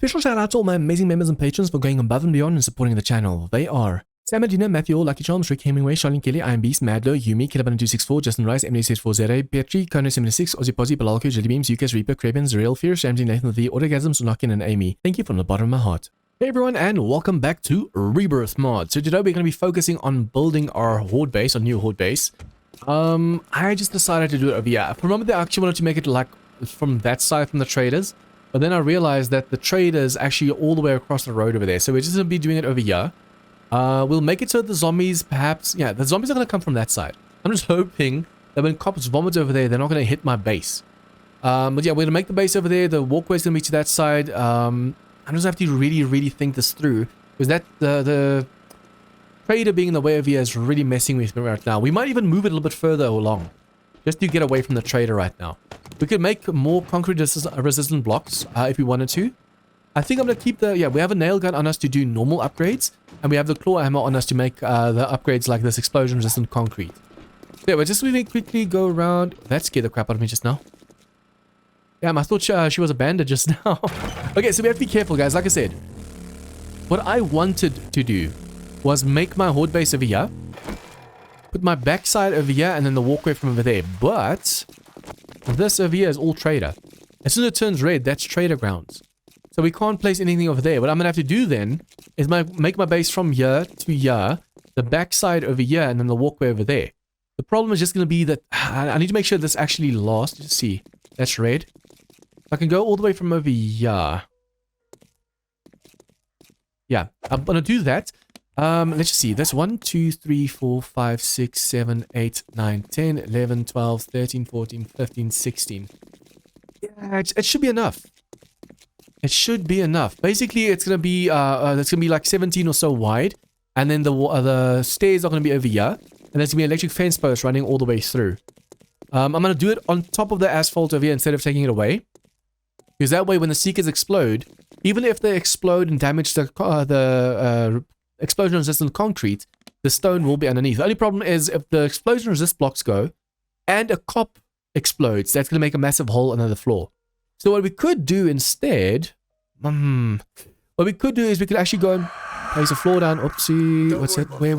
Special shout out to all my amazing members and patrons for going above and beyond and supporting the channel. They are Sam Medina, Matthew, Lucky Charms, Rick Hemingway, Charlene Kelly, I Am Beast, Madlo, Yumi, Kilaban264, Justin Rice, MD640, Petri, Kono76, Ozzy Pozzy, Balalko, Jellybeams, UK's Reaper, Cravens, Real Fierce, Ramsey, Nathan the Orgasms, Unakin, and Amy. Thank you from the bottom of my heart. Hey everyone, and welcome back to Rebirth mod. So today we're going to be focusing on building our Horde base, our new Horde base. I just decided to do it over here. For a moment, I actually wanted to make it like from that side from the traders. But then I realized that the traders actually all the way across the road over there. So we're just going to be doing it over here. We'll make it so the zombies perhaps... Yeah, the zombies are going to come from that side. I'm just hoping that when cops vomit over there, they're not going to hit my base. But yeah, we're going to make the base over there. The walkway's going to be to that side. I just have to really think this through. Because that the trader being in the way over here is really messing with me right now. We might even move it a little bit further along. Just to get away from the trader right now. We could make more concrete resistant blocks if we wanted to. I think I'm going to keep the... Yeah, we have a nail gun on us to do normal upgrades. And we have the claw hammer on us to make the upgrades like this explosion resistant concrete. Yeah, we're just really quickly go around... That scared the crap out of me just now. Damn, I thought she was a bandit just now. Okay, so we have to be careful, guys. Like I said, what I wanted to do was make my horde base over here. Put my backside over here and then the walkway from over there. But this over here is all trader. As soon as it turns red, that's trader grounds. So we can't place anything over there. What I'm going to have to do then is make my base from here to here. The backside over here and then the walkway over there. The problem is just going to be that I need to make sure this actually lasts. Let's see. That's red. I can go all the way from over here. Yeah, I'm going to do that. Let's just see. That's 1, 2, 3, 4, 5, 6, 7, 8, 9, 10, 11, 12, 13, 14, 15, 16. Yeah, it should be enough. It should be enough. Basically, it's going to be like 17 or so wide. And then the stairs are going to be over here. And there's going to be an electric fence post running all the way through. I'm going to do it on top of the asphalt over here instead of taking it away. Because that way, when the seekers explode, even if they explode and damage the explosion-resistant concrete, the stone will be underneath. The only problem is if the explosion-resist blocks go and a cop explodes, that's going to make a massive hole under the floor. So what we could do instead... what we could do is we could actually go and place a floor down. Oopsie. What's it? Where?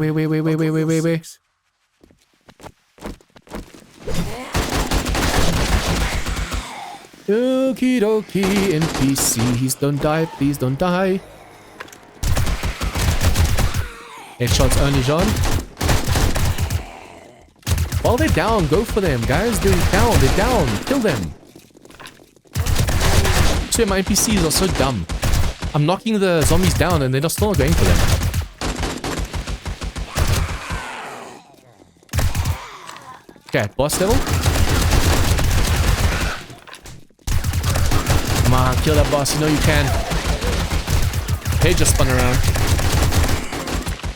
Okie dokie, NPCs, don't die, please don't die. Headshots only, John. While they're down, go for them, guys. They're down. Kill them. So my NPCs are so dumb. I'm knocking the zombies down and they're still not going for them. Okay, boss level. Come on, kill that boss. You know you can. Hey, just spun around.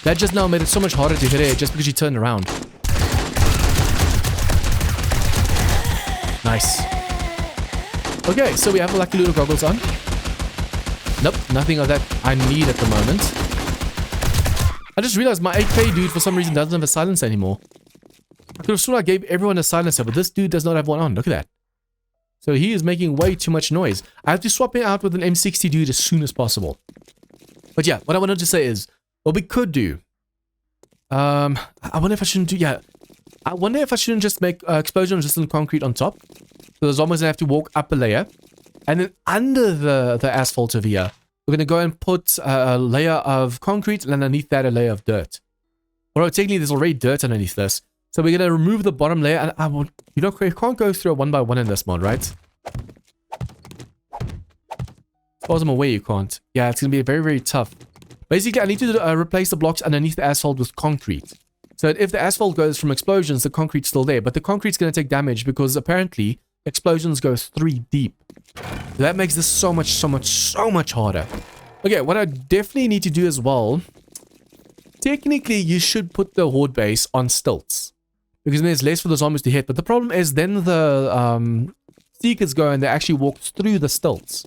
That just now made it so much harder to hit it just because she turned around. Nice. Okay, so we have Lucky Ludo goggles on. Nope, nothing of that I need at the moment. I just realized my 8K dude for some reason doesn't have a silencer anymore. I could have sworn I gave everyone a silencer, but this dude does not have one on. Look at that. So he is making way too much noise. I have to swap it out with an M60 dude as soon as possible. But yeah, what I wanted to say is, what we could do... I wonder if I shouldn't do... Yeah. I wonder if I shouldn't just make explosion-resistant concrete on top. So the zombies have to walk up a layer. And then under the asphalt over here, we're going to go and put a layer of concrete and underneath that a layer of dirt. Although technically there's already dirt underneath this. So we're going to remove the bottom layer. And you can't go through a 1x1 in this mod, right? As far as I'm aware, you can't. Yeah, it's going to be very tough. Basically, I need to replace the blocks underneath the asphalt with concrete. So that if the asphalt goes from explosions, the concrete's still there. But the concrete's going to take damage because apparently explosions go 3 deep. So that makes this so much harder. Okay, what I definitely need to do as well... Technically, you should put the horde base on stilts. Because then there's less for the zombies to hit. But the problem is then the seekers go and they actually walk through the stilts.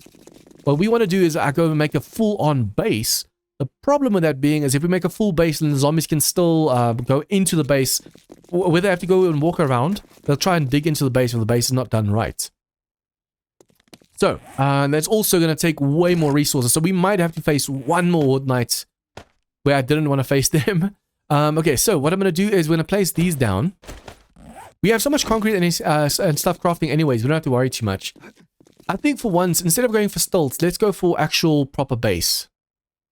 What we want to do is I go and make a full-on base. The problem with that being is if we make a full base, then the zombies can still go into the base. Where they have to go and walk around, they'll try and dig into the base if the base is not done right. So, that's also going to take way more resources. So we might have to face one more Horde Knights where I didn't want to face them. Okay, so what I'm going to do is we're going to place these down. We have so much concrete and stuff crafting anyways. We don't have to worry too much. I think for once, instead of going for stilts, let's go for actual proper base.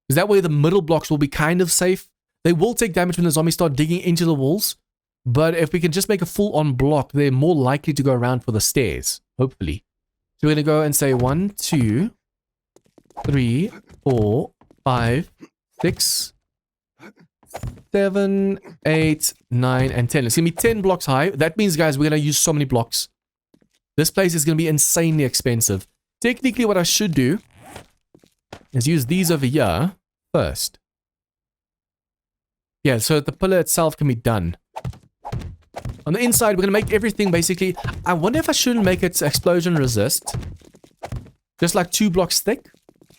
Because that way the middle blocks will be kind of safe. They will take damage when the zombies start digging into the walls. But if we can just make a full-on block, they're more likely to go around for the stairs. Hopefully. So we're going to go and say 1, 2, 3, 4, 5, 6, 7, 8, 9, and 10. It's going to be 10 blocks high. That means, guys, we're going to use so many blocks. This place is going to be insanely expensive. Technically, what I should do is use these over here first. Yeah, so that the pillar itself can be done. On the inside, we're going to make everything basically... I wonder if I shouldn't make it explosion resist. Just like 2 blocks thick.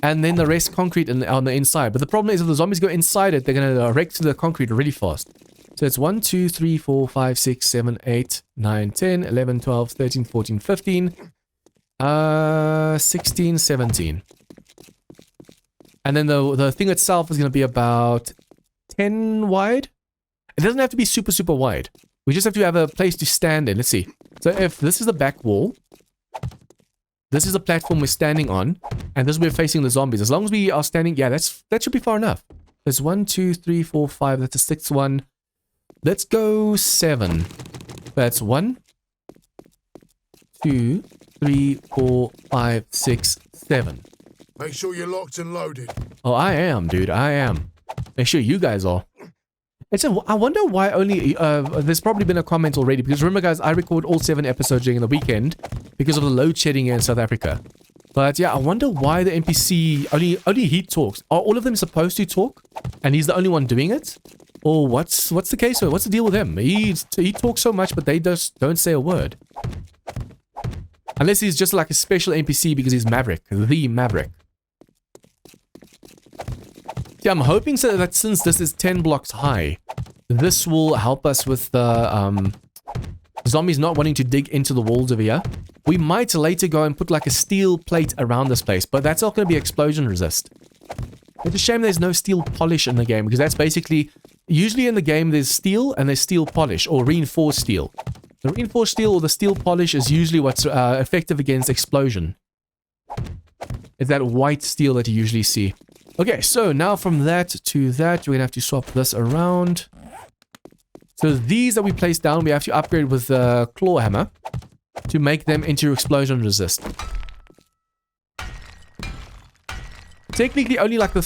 And then the rest concrete on the inside. But the problem is if the zombies go inside it, they're going to wreck to the concrete really fast. So it's 1, 2, 3, 4, 5, 6, 7, 8, 9, 10, 11, 12, 13, 14, 15, 16, 17. And then the thing itself is going to be about 10 wide. It doesn't have to be super, super wide. We just have to have a place to stand in. Let's see. So if this is the back wall, this is the platform we're standing on, and this we're facing the zombies. As long as we are standing, yeah, that should be far enough. There's 1, 2, 3, 4, 5. That's a sixth one. Let's go 7. That's 1, 2, 3, 4, 5, 6, 7. Make sure you're locked and loaded. Oh, I am, dude. I am. Make sure you guys are. I wonder why only... there's probably been a comment already. Because remember, guys, I record all 7 episodes during the weekend. Because of the load shedding in South Africa. But yeah, I wonder why the NPC... Only he talks. Are all of them supposed to talk? And he's the only one doing it? Or what's the case? What's the deal with him? He talks so much, but they just don't say a word. Unless he's just like a special NPC because he's Maverick. The Maverick. Yeah, I'm hoping so that since this is 10 blocks high, this will help us with the zombies not wanting to dig into the walls over here. We might later go and put like a steel plate around this place, but that's not going to be explosion resist. It's a shame there's no steel polish in the game, because that's basically... Usually in the game there's steel and there's steel polish, or reinforced steel. The reinforced steel or the steel polish is usually what's effective against explosion. It's that white steel that you usually see. Okay, so now from that to that, we're going to have to swap this around. So these that we place down, we have to upgrade with the claw hammer to make them into explosion resist. Technically, only like the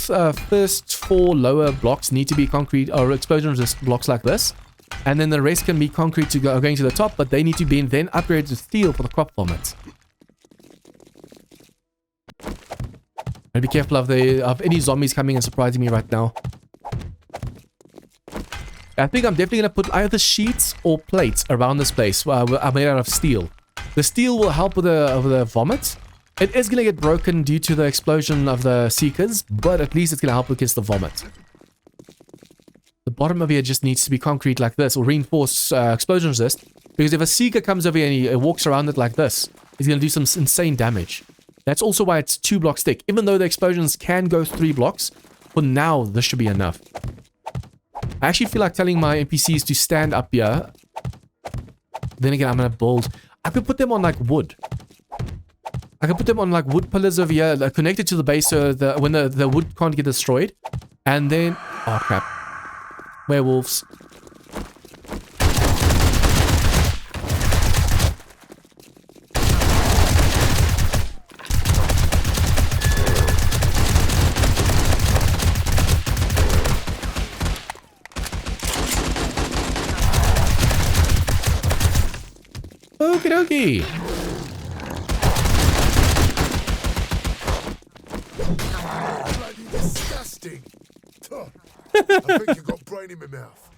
first 4 lower blocks need to be concrete or explosion resist blocks like this. And then the rest can be concrete to going to the top, but they need to be then upgraded to steel for the crop vomit. And be careful of any zombies coming and surprising me right now. I think I'm definitely going to put either sheets or plates around this place. I'm made out of steel. The steel will help with the vomit. It is going to get broken due to the explosion of the Seekers, but at least it's going to help against the vomit. The bottom of here just needs to be concrete like this, or reinforced explosion resist. Because if a Seeker comes over here and he walks around it like this, he's going to do some insane damage. That's also why it's 2 blocks thick. Even though the explosions can go 3 blocks, for now, this should be enough. I actually feel like telling my NPCs to stand up here. Then again, I'm going to build... I could put them on like wood. I can put them on like wood pillars over here, connected to the base so when the wood can't get destroyed. And then... Oh, crap. Werewolves. Okie dokie. Bloody disgusting. I think you got brain in my mouth.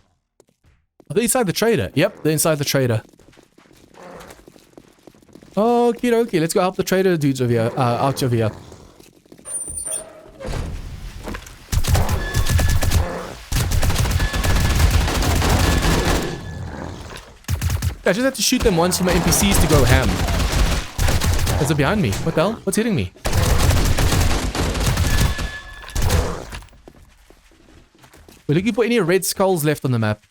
Are they inside the trader? Yep, they're inside the trader. Okie dokie, let's go help the trader dudes over here, out over here. I just have to shoot them once for my NPCs to go ham. Is it behind me? What the hell? What's hitting me? We're looking for any red skulls left on the map.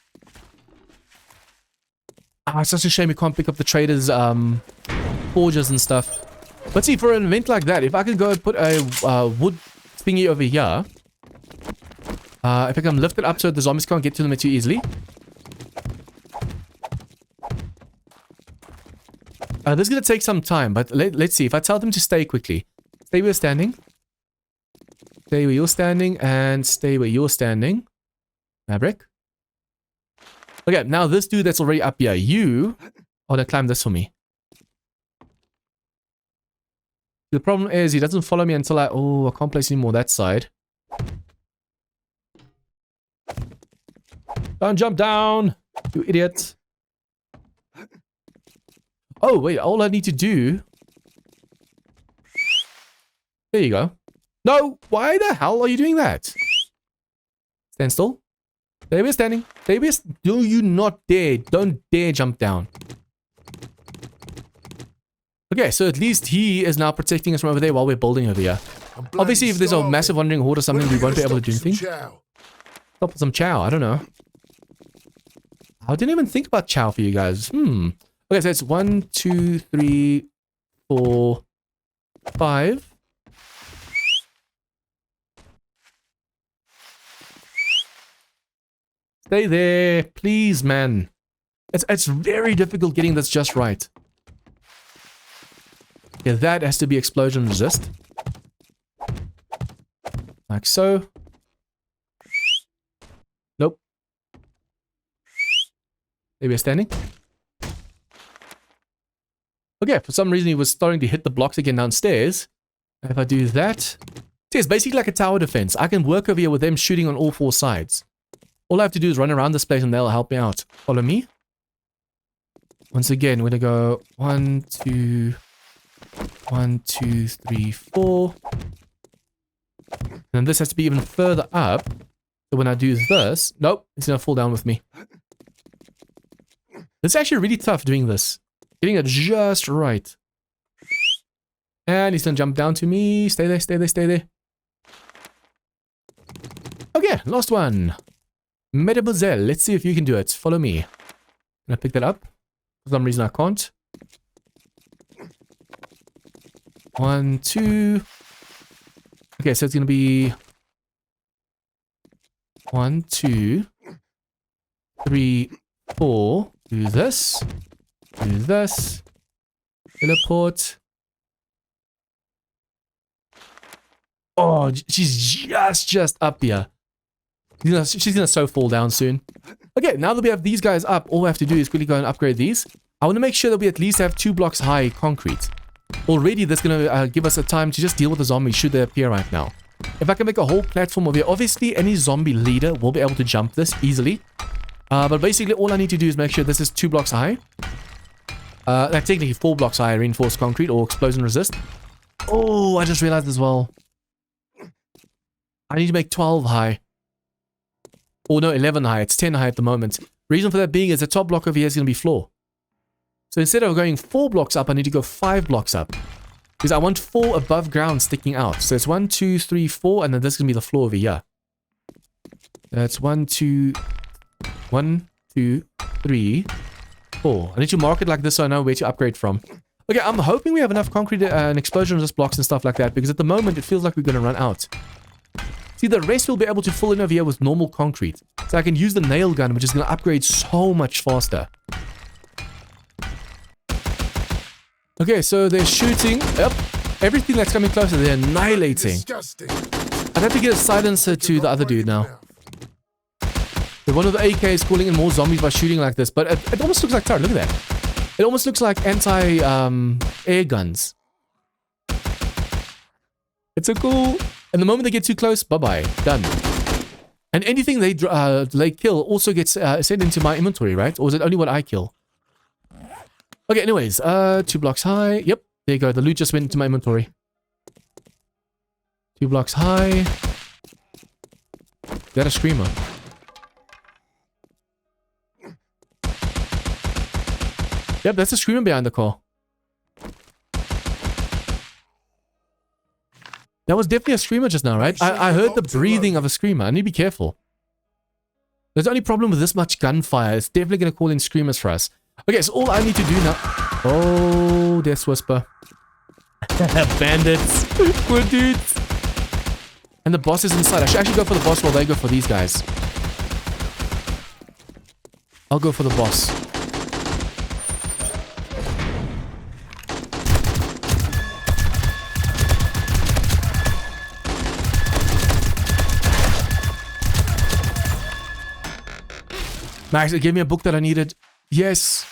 Ah, it's such a shame we can't pick up the traders' forges and stuff. But see, for an event like that, if I could go and put a wood thingy over here, if I can lift it up so the zombies can't get to them too easily. This is going to take some time, but let's see. If I tell them to stay quickly. Stay where you're standing. Stay where you're standing, and stay where you're standing. Maverick. Okay, now this dude that's already up here, you are going to climb this for me. The problem is he doesn't follow me until I can't place anymore that side. Don't jump down, you idiot. Oh, wait, all I need to do... There you go. No, why the hell are you doing that? Stand still. There we're standing. There we're... Do you not dare. Don't dare jump down. Okay, so at least he is now protecting us from over there while we're building over here. Obviously, if there's a massive wandering horde or something, we won't be able to do anything. Stop with some chow. I don't know. I didn't even think about chow for you guys. Okay, so it's 1, 2, 3, 4, 5. Stay there, please, man. It's very difficult getting this just right. Yeah, that has to be explosion resist. Like so. Nope. There we're standing. Okay, for some reason he was starting to hit the blocks again downstairs. If I do that... See, it's basically like a tower defense. I can work over here with them shooting on all 4 sides. All I have to do is run around this place and they'll help me out. Follow me. Once again, we're going to go 1, 2... 1, 2, 3, 4. And this has to be even further up. So when I do this... Nope, it's going to fall down with me. It's actually really tough doing this. Getting it just right. And he's going to jump down to me. Stay there, stay there, stay there. Okay, last one. Mademoiselle, let's see if you can do it. Follow me. Can I pick that up? For some reason I can't. 1, 2. Okay, so it's going to be 1, 2, 3, 4. Do this. Do this. Teleport. Oh, she's just up here. She's gonna so fall down soon. Okay, now that we have these guys up, all we have to do is quickly go and upgrade these. I want to make sure that we at least have 2 blocks high concrete. Already, that's gonna give us a time to just deal with the zombies should they appear right now. If I can make a whole platform over here, obviously any zombie leader will be able to jump this easily. But basically, all I need to do is make sure this is 2 blocks high. Like technically 4 blocks high, reinforced concrete or explosion resist. Oh, I just realized as well. I need to make 12 high. Or no, 11 high. It's 10 high at the moment. Reason for that being is the top block over here is going to be floor. So instead of going 4 blocks up, I need to go 5 blocks up. Because I want 4 above ground sticking out. So it's 1, 2, 3, 4, and then this is going to be the floor over here. That's 1, 2, 1, 2, 3, 4. I need to mark it like this so I know where to upgrade from. Okay, I'm hoping we have enough concrete and explosion resist blocks and stuff like that, because at the moment it feels like we're going to run out. See, the rest will be able to fill in over here with normal concrete. So I can use the nail gun, which is going to upgrade so much faster. Okay, so they're shooting. Yep. Everything that's coming closer, they're annihilating. Disgusting. I'd have to get a silencer to the other dude now. So one of the AK is calling in more zombies by shooting like this, but it almost looks like turret. Look at that. It almost looks like anti-air guns. It's so cool. And the moment they get too close, bye-bye. Done. And anything they kill also gets sent into my inventory, right? Or is it only what I kill? Okay, anyways. 2 blocks high. Yep. There you go. The loot just went into my inventory. 2 blocks high. Is that a screamer? Yep, that's a screamer behind the car. That was definitely a screamer just now, right? I heard the breathing of a screamer. I need to be careful. There's the only problem with this much gunfire. It's definitely going to call in screamers for us. Okay, so all I need to do now... Oh, Death Whisper. Bandits. Poor dudes. And the boss is inside. I should actually go for the boss while they go for these guys. I'll go for the boss. Max, it gave me a book that I needed. Yes.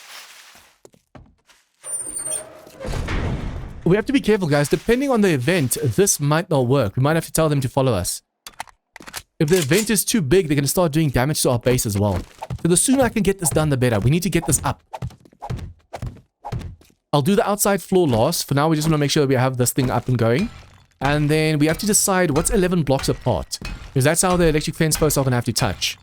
We have to be careful, guys. Depending on the event, this might not work. We might have to tell them to follow us. If the event is too big, they're going to start doing damage to our base as well. So the sooner I can get this done, the better. We need to get this up. I'll do the outside floor last. For now, we just want to make sure that we have this thing up and going. And then we have to decide what's 11 blocks apart. Because that's how the electric fence posts are going to have to touch.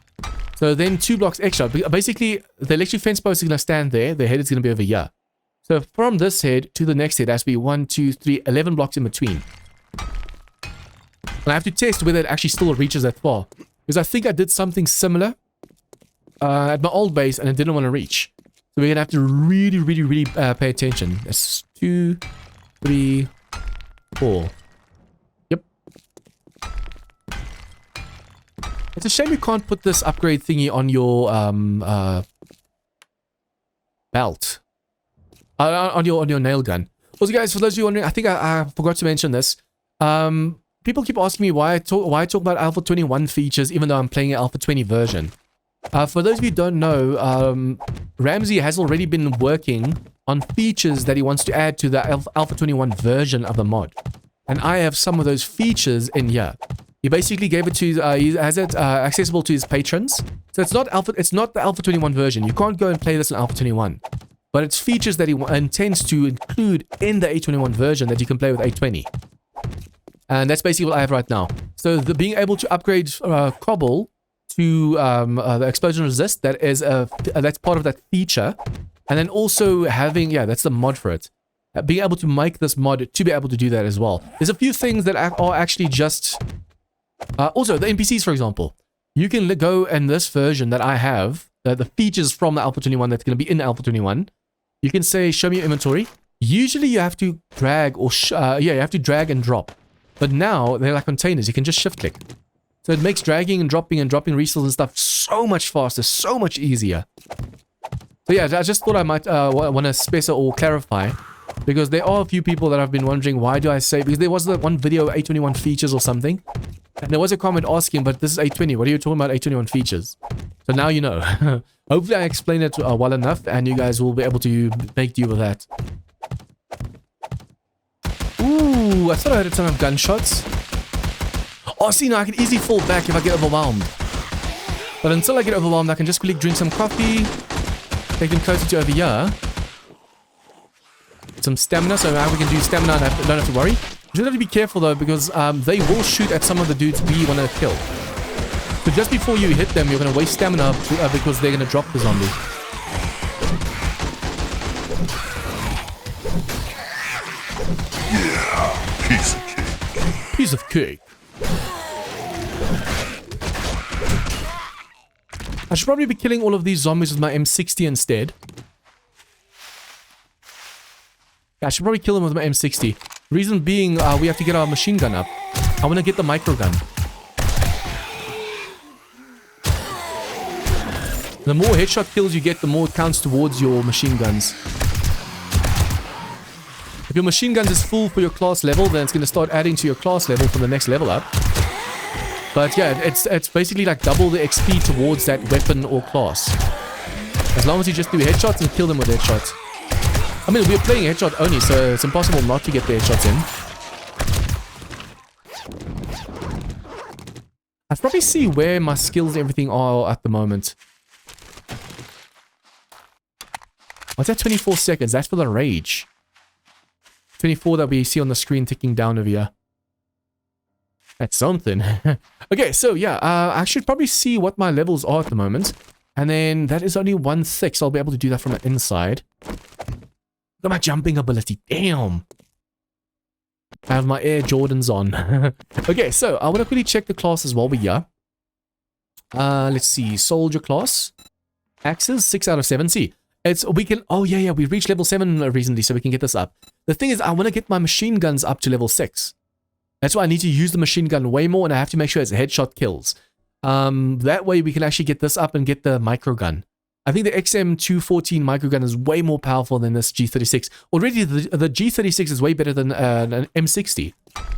So then 2 blocks extra. Basically, the electric fence post is going to stand there. The head is going to be over here. So from this head to the next head has to be 1, 2, 3, 11 blocks in between. And I have to test whether it actually still reaches that far. Because I think I did something similar at my old base and it didn't want to reach. So we're going to have to really pay attention. That's 2, 3, 4. Yep. It's a shame you can't put this upgrade thingy on your belt. On your nail gun. Also, guys, for those of you wondering, I think I forgot to mention this. People keep asking me why I talk about Alpha 21 features even though I'm playing an Alpha 20 version. For those of you who don't know, Ramsey has already been working on features that he wants to add to the Alpha 21 version of the mod. And I have some of those features in here. He basically gave it to, he has it accessible to his patrons. So it's not the Alpha 21 version. You can't go and play this in Alpha 21. But it's features that he intends to include in the A21 version that you can play with A20. And that's basically what I have right now. So the being able to upgrade Cobble to the explosion resist, that's part of that feature. And then also having, yeah, that's the mod for it. Being able to make this mod to be able to do that as well. There's a few things that are actually just... also, the NPCs, for example. You can go in this version that I have, the features from the Alpha 21 that's going to be in Alpha 21. You can say, show me your inventory. Usually you have to drag or, you have to drag and drop. But now, they're like containers. You can just shift click. So it makes dragging and dropping resources and stuff so much faster, so much easier. So yeah, I just thought I might want to specify or clarify. Because there are a few people that have been wondering, why do I say... Because there was that one video, A21 features or something. And there was a comment asking, but this is A20. What are you talking about A21 features? So now you know. Hopefully I explained it well enough and you guys will be able to make do with that. Ooh, I thought I heard a ton of gunshots. Oh, see, now I can easily fall back if I get overwhelmed. But until I get overwhelmed, I can just quickly drink some coffee. Take them closer to over here. Some stamina, so now we can do stamina and don't have to worry. You just have to be careful though, because they will shoot at some of the dudes we want to kill. So just before you hit them, you're going to waste stamina because they're going to drop the zombie. Yeah, piece of cake. Piece of cake. I should probably be killing all of these zombies with my M60 instead. I should probably kill them with my M60. Reason being, we have to get our machine gun up. I want to get the micro gun. The more headshot kills you get, the more it counts towards your machine guns. If your machine guns is full for your class level, then it's going to start adding to your class level for the next level up. But yeah, it's basically like double the XP towards that weapon or class. As long as you just do headshots and kill them with headshots. I mean, we're playing headshot only, so it's impossible not to get the headshots in. I probably see where my skills and everything are at the moment. What's that 24 seconds? That's for the rage. 24 that we see on the screen ticking down over here. That's something. Okay, so yeah, I should probably see what my levels are at the moment. And then that is only 1/6, so I'll be able to do that from the inside. Look at my jumping ability. Damn. I have my Air Jordans on. Okay, so I want to quickly check the classes while we're here. Let's see. Soldier class. Axes, 6 out of 7. See, we can... Oh, yeah, we reached level 7 recently, so we can get this up. The thing is, I want to get my machine guns up to level 6. That's why I need to use the machine gun way more, and I have to make sure it's headshot kills. That way, we can actually get this up and get the micro gun. I think the XM214 microgun is way more powerful than this G36. Already, the G36 is way better than an M60.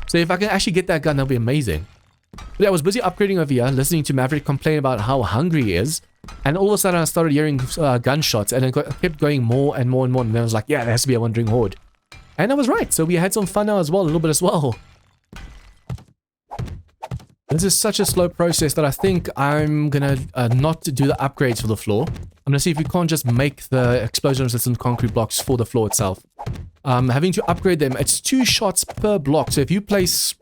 So if I can actually get that gun, that'll be amazing. But yeah, I was busy upgrading over here, listening to Maverick complain about how hungry he is. And all of a sudden, I started hearing gunshots, and it kept going more and more and more. And then I was like, yeah, there has to be a wandering horde. And I was right. So we had some fun now as well, a little bit as well. This is such a slow process that I think I'm gonna not do the upgrades for the floor. I'm gonna see if we can't just make the explosion-resistant concrete blocks for the floor itself. Having to upgrade them, it's 2 shots per block. So if you place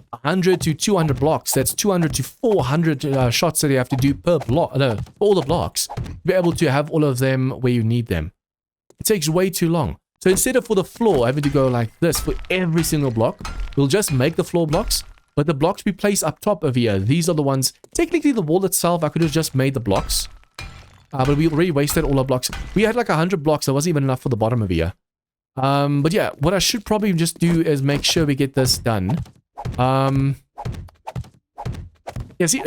100 to 200 blocks, that's 200 to 400 shots that you have to do per block. No, all the blocks. Be able to have all of them where you need them. It takes way too long. So instead of for the floor having to go like this for every single block, we'll just make the floor blocks. But the blocks we place up top over here, these are the ones... Technically, the wall itself, I could have just made the blocks. But we already wasted all our blocks. We had like 100 blocks. That wasn't even enough for the bottom over here. But yeah, what I should probably just do is make sure we get this done. Yeah,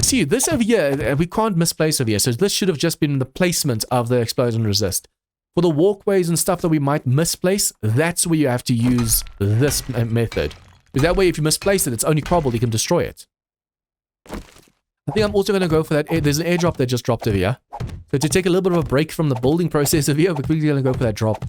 see, this over here, we can't misplace over here. So this should have just been the placement of the explosion resist. For the walkways and stuff that we might misplace, that's where you have to use this method. Because that way, if you misplace it, it's only cobbled, you can destroy it. I think I'm also going to go for that. There's an airdrop that just dropped over here. So to take a little bit of a break from the building process over here, we're quickly going to go for that drop.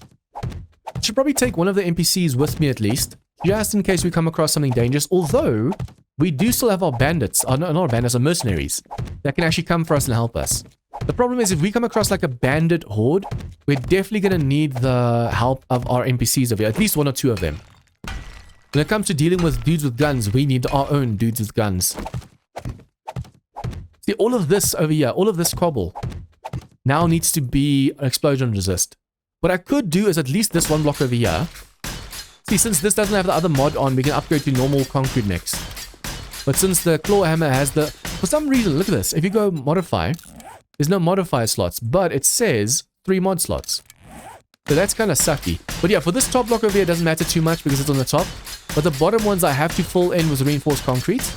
I should probably take one of the NPCs with me at least, just in case we come across something dangerous. Although, we do still have our bandits, not our bandits, our mercenaries, that can actually come for us and help us. The problem is, if we come across like a bandit horde, we're definitely going to need the help of our NPCs over here, at least 1 or 2 of them. When it comes to dealing with dudes with guns, we need our own dudes with guns. See, all of this over here, all of this cobble, now needs to be explosion resist. What I could do is at least this one block over here. See, since this doesn't have the other mod on, we can upgrade to normal concrete next. But since the claw hammer has the... For some reason, look at this. If you go modify, there's no modifier slots, but it says 3 mod slots. So that's kind of sucky. But yeah, for this top block over here, it doesn't matter too much because it's on the top. But the bottom ones I have to fill in with reinforced concrete.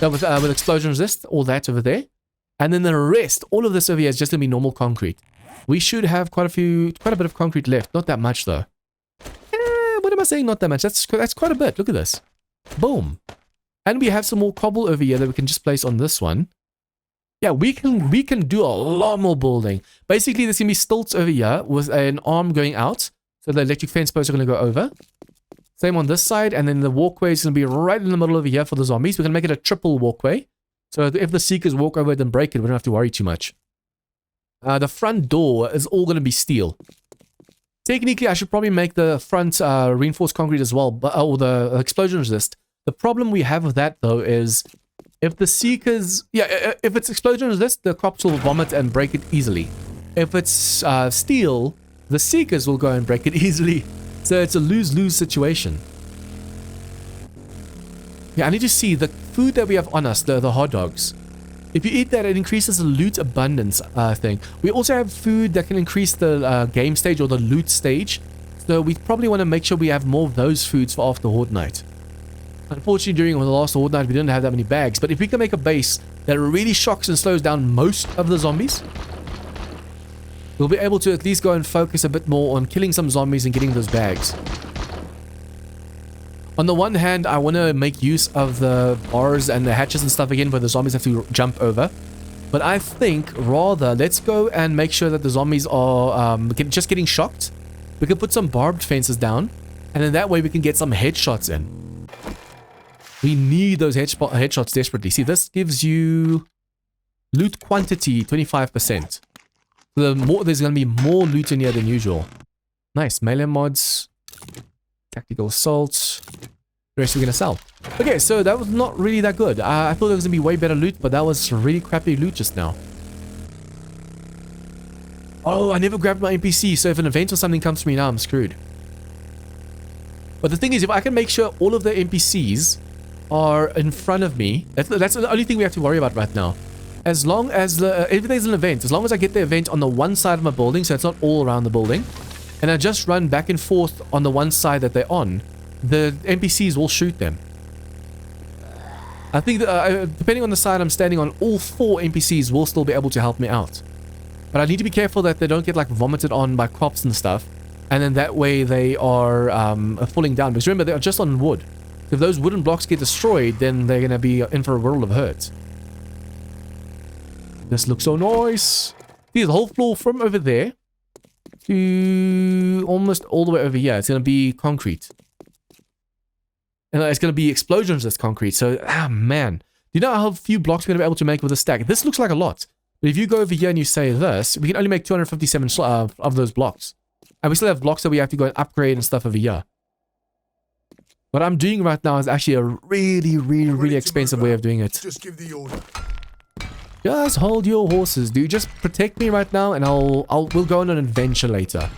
With explosion resist, all that over there. And then the rest, all of this over here is just going to be normal concrete. We should have quite a bit of concrete left. Not that much though. What am I saying? Not that much. That's quite a bit. Look at this. Boom. And we have some more cobble over here that we can just place on this one. Yeah, we can do a lot more building. Basically, there's going to be stilts over here with an arm going out. So the electric fence posts are going to go over. Same on this side. And then the walkway is going to be right in the middle over here for the zombies. We're going to make it a triple walkway. So if the seekers walk over it and break it, we don't have to worry too much. The front door is all going to be steel. Technically, I should probably make the front reinforced concrete as well. Or the explosion resist. The problem we have with that, though, is... If the seekers... Yeah, if it's explosion resist, the cops will vomit and break it easily. If it's steel, the seekers will go and break it easily. So it's a lose-lose situation. Yeah, I need to see the food that we have on us, the hot dogs. If you eat that, it increases the loot abundance thing. We also have food that can increase the game stage or the loot stage. So we probably want to make sure we have more of those foods for after Horde Night. Unfortunately, during the last Horde Night, we didn't have that many bags. But if we can make a base that really shocks and slows down most of the zombies, we'll be able to at least go and focus a bit more on killing some zombies and getting those bags. On the one hand, I want to make use of the bars and the hatches and stuff again where the zombies have to jump over. But I think, rather, let's go and make sure that the zombies are just getting shocked. We can put some barbed fences down. And then that way we can get some headshots in. We need those headshots desperately. See, this gives you loot quantity 25%. There's going to be more loot in here than usual. Nice. Melee mods. Tactical assault. The rest we're going to sell. Okay, so that was not really that good. I thought there was going to be way better loot, but that was really crappy loot just now. Oh, I never grabbed my NPC, so if an event or something comes to me now, I'm screwed. But the thing is, if I can make sure all of the NPCs are in front of me, that's the only thing we have to worry about right now. As long as everything's an event, as long as I get the event on the one side of my building, so it's not all around the building, and I just run back and forth on the one side that they're on, the NPCs will shoot them. I think that, depending on the side I'm standing on, all 4 NPCs will still be able to help me out. But I need to be careful that they don't get like vomited on by crops and stuff, and then that way they are falling down. Because remember, they're just on wood. If those wooden blocks get destroyed, then they're going to be in for a world of hurt. This looks so nice. See, the whole floor from over there to almost all the way over here, it's going to be concrete. And it's going to be explosions that's concrete. So, man. Do you know how few blocks we're going to be able to make with a stack? This looks like a lot. But if you go over here and you say this, we can only make 257 of those blocks. And we still have blocks that we have to go and upgrade and stuff over here. What I'm doing right now is actually a really expensive way of doing it. Just give the order. Just hold your horses, dude. Just protect me right now, and we'll go on an adventure later.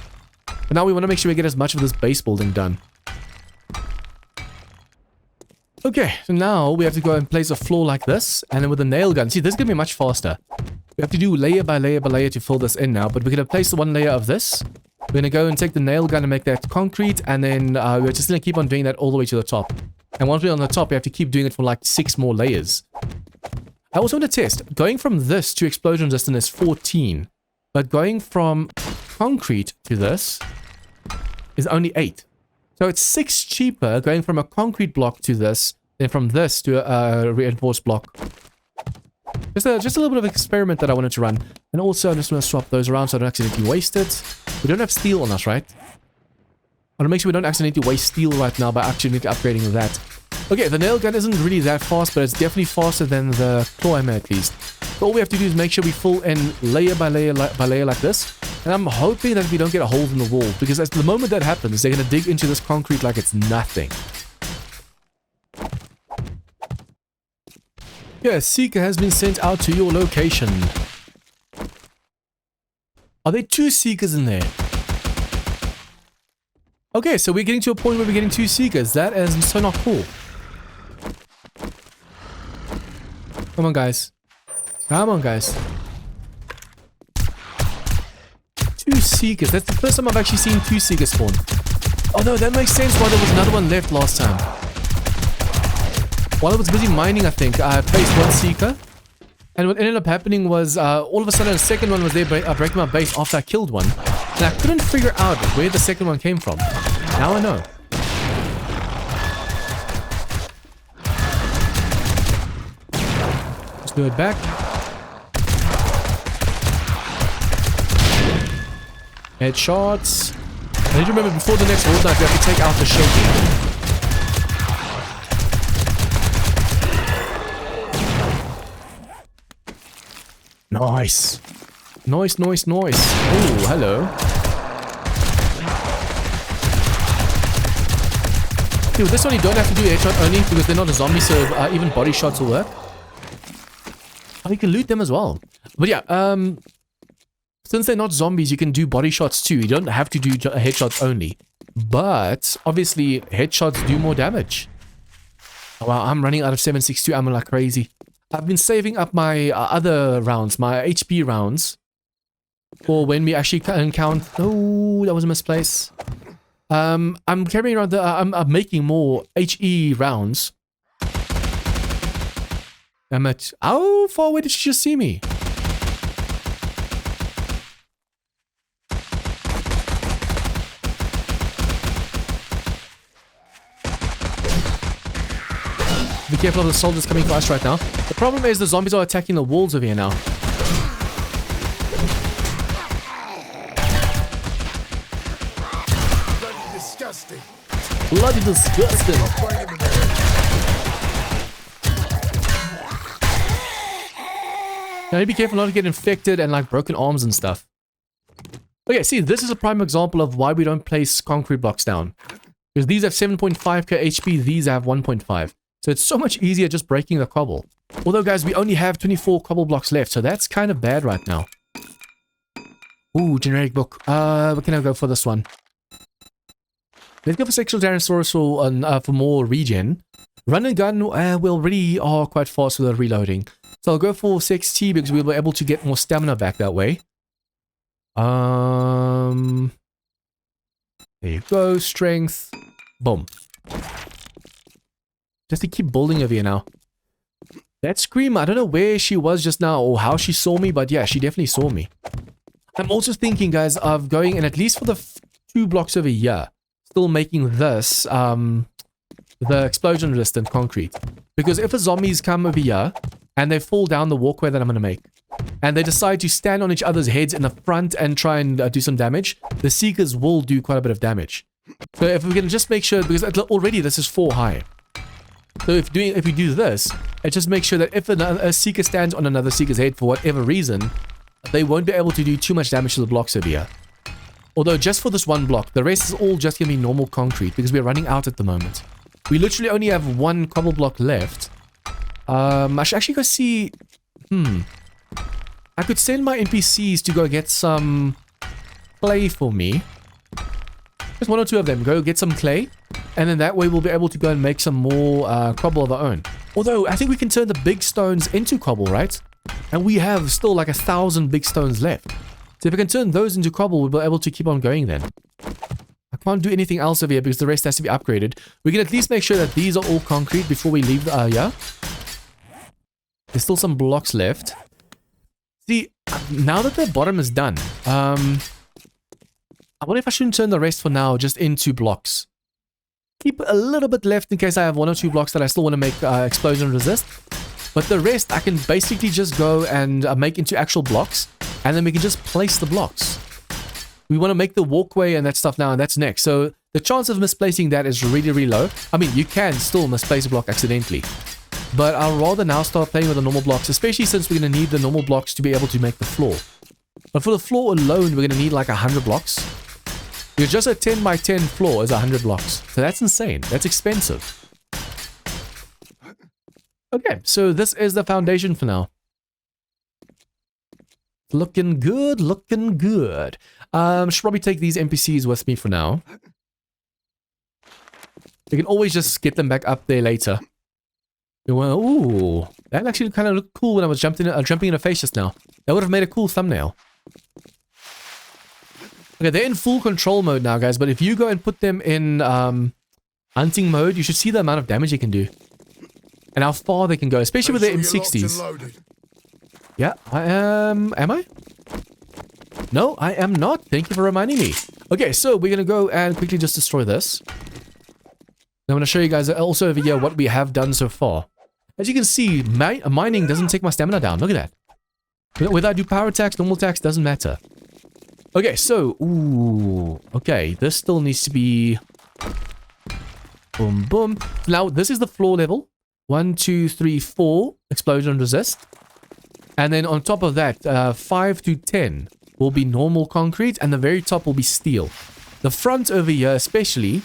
But now we want to make sure we get as much of this base building done. Okay, so now we have to go and place a floor like this, and then with a nail gun. See, this is going to be much faster. We have to do layer by layer by layer to fill this in now, but we're going to place one layer of this. We're going to go and take the nail gun and make that concrete, and then we're just going to keep on doing that all the way to the top. And once we're on the top, we have to keep doing it for like 6 more layers. I also want to test, going from this to explosion resistance is 14, but going from concrete to this is only 8. So it's 6 cheaper going from a concrete block to this than from this to a reinforced block. Just a little bit of experiment that I wanted to run. And also, I'm just going to swap those around so I don't accidentally waste it. We don't have steel on us, right? I want to make sure we don't accidentally waste steel right now by actually upgrading that. Okay, the nail gun isn't really that fast, but it's definitely faster than the claw hammer at least. So all we have to do is make sure we fill in layer by layer by layer like this. And I'm hoping that we don't get a hole in the wall, because at the moment that happens, they're going to dig into this concrete like it's nothing. Yeah, Seeker has been sent out to your location. Are there 2 Seekers in there? Okay, so we're getting to a point where we're getting 2 Seekers. That is so not cool. Come on, guys. Come on, guys. 2 Seekers. That's the first time I've actually seen 2 Seekers spawn. Oh no, that makes sense why there was another one left last time. While I was busy mining, I think, I placed 1 Seeker. And what ended up happening was, all of a sudden, the second one was there breaking my base after I killed one. And I couldn't figure out where the second one came from. Now I know. Let's do it back. Headshots. I need to remember before the next Horde night we have to take out the shaking. Nice. Nice. Oh, hello. Dude, this one you don't have to do headshot only because they're not a zombie, so even body shots will work. Oh, you can loot them as well. But yeah, since they're not zombies, you can do body shots too. You don't have to do headshots only. But obviously, headshots do more damage. Oh, wow, I'm running out of 7.62 ammo like crazy. I've been saving up my other rounds, my HP rounds, for when we actually encounter... Oh, that was a misplace. I'm carrying around I'm making more HE rounds. I'm at... How far away did she just see me? Be careful of the soldiers coming for us right now. The problem is the zombies are attacking the walls over here now. Bloody disgusting. Bloody disgusting. Now be careful not to get infected and like broken arms and stuff. Okay, see, this is a prime example of why we don't place concrete blocks down. Because these have 7.5k HP, these have 1.5. So it's so much easier just breaking the cobble. Although, guys, we only have 24 cobble blocks left, so that's kind of bad right now. Ooh, generic book. What can I go for this one? Let's go for Sexual Tyrannosaurus for more regen. Run and gun, we already are quite fast with the reloading. So I'll go for Sex T because we'll be able to get more stamina back that way. There you go. Strength. Boom. Just to keep building over here now. That scream, I don't know where she was just now or how she saw me, but yeah, she definitely saw me. I'm also thinking, guys, of going and at least for the 2 blocks over here, still making this, the explosion resistant concrete. Because if the zombies come over here and they fall down the walkway that I'm going to make, and they decide to stand on each other's heads in the front and try and do some damage, the Seekers will do quite a bit of damage. So if we can just make sure, because already this is 4 high. So if we do this, it just makes sure that if a Seeker stands on another Seeker's head for whatever reason, they won't be able to do too much damage to the blocks over here. Although just for this 1 block, the rest is all just going to be normal concrete because we're running out at the moment. We literally only have 1 cobble block left. I should actually go see... I could send my NPCs to go get some clay for me. Just 1 or 2 of them. Go get some clay. And then that way we'll be able to go and make some more cobble of our own. Although, I think we can turn the big stones into cobble, right? And we have still like 1,000 big stones left. So if we can turn those into cobble, we'll be able to keep on going then. I can't do anything else over here because the rest has to be upgraded. We can at least make sure that these are all concrete before we leave the area. There's still some blocks left. See, now that the bottom is done, I wonder if I shouldn't turn the rest for now just into blocks. Keep a little bit left in case I have 1 or 2 blocks that I still want to make explosion resist. But the rest I can basically just go and make into actual blocks. And then we can just place the blocks. We want to make the walkway and that stuff now, and that's next. So the chance of misplacing that is really, really low. I mean, you can still misplace a block accidentally. But I'll rather now start playing with the normal blocks, especially since we're going to need the normal blocks to be able to make the floor. But for the floor alone, we're going to need like 100 blocks. Because just a 10 by 10 floor is 100 blocks. So that's insane. That's expensive. Okay, so this is the foundation for now. Looking good, looking good. Should probably take these NPCs with me for now. You can always just get them back up there later. Well, ooh, that actually kind of looked cool when I was jumping in a face just now. That would have made a cool thumbnail. Okay, they're in full control mode now, guys. But if you go and put them in hunting mode, you should see the amount of damage they can do. And how far they can go, especially with the M60s. Yeah, I am... Am I? No, I am not. Thank you for reminding me. Okay, so we're going to go and quickly just destroy this. I'm going to show you guys also over here what we have done so far. As you can see, mining doesn't take my stamina down. Look at that. Whether I do power attacks, normal attacks, doesn't matter. Okay, so... Ooh. Okay, this still needs to be... Boom, boom. Now, this is the floor level. 1, 2, 3, 4. Explosion resist. And then on top of that, 5 to 10 will be normal concrete. And the very top will be steel. The front over here especially...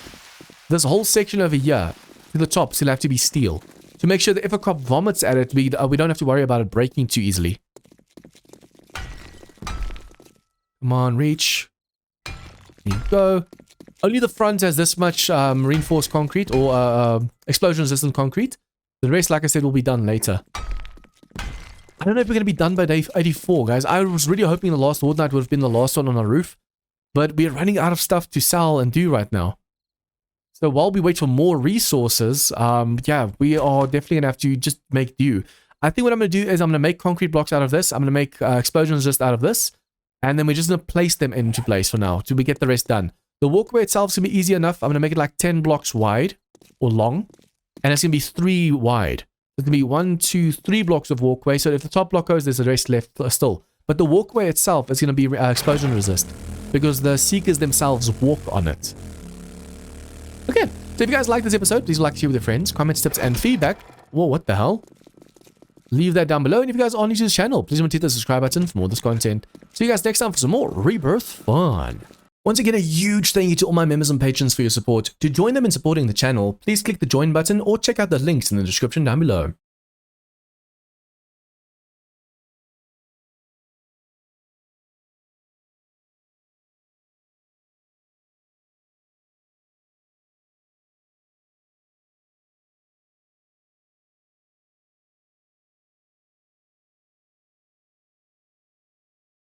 This whole section over here, to the top, still have to be steel. To make sure that if a cop vomits at it, we don't have to worry about it breaking too easily. Come on, reach. There you go. Only the front has this much reinforced concrete or explosion-resistant concrete. The rest, like I said, will be done later. I don't know if we're going to be done by day 84, guys. I was really hoping the last Horde night would have been the last one on our roof. But we're running out of stuff to sell and do right now. So while we wait for more resources, yeah, we are definitely going to have to just make do. I think what I'm going to do is I'm going to make concrete blocks out of this. I'm going to make explosions just out of this. And then we're just going to place them into place for now till we get the rest done. The walkway itself is going to be easy enough. I'm going to make it like 10 blocks wide or long. And it's going to be 3 wide. It's going to be 1, 2, 3 blocks of walkway. So if the top block goes, there's the rest left still. But the walkway itself is going to be explosion resist. Because the Seekers themselves walk on it. Okay, so if you guys like this episode, please like to share with your friends, comments, tips, and feedback. Whoa, what the hell? Leave that down below. And if you guys are new to this channel, please remember to hit the subscribe button for more of this content. See you guys next time for some more Rebirth fun. Once again, a huge thank you to all my members and patrons for your support. To join them in supporting the channel, please click the join button or check out the links in the description down below.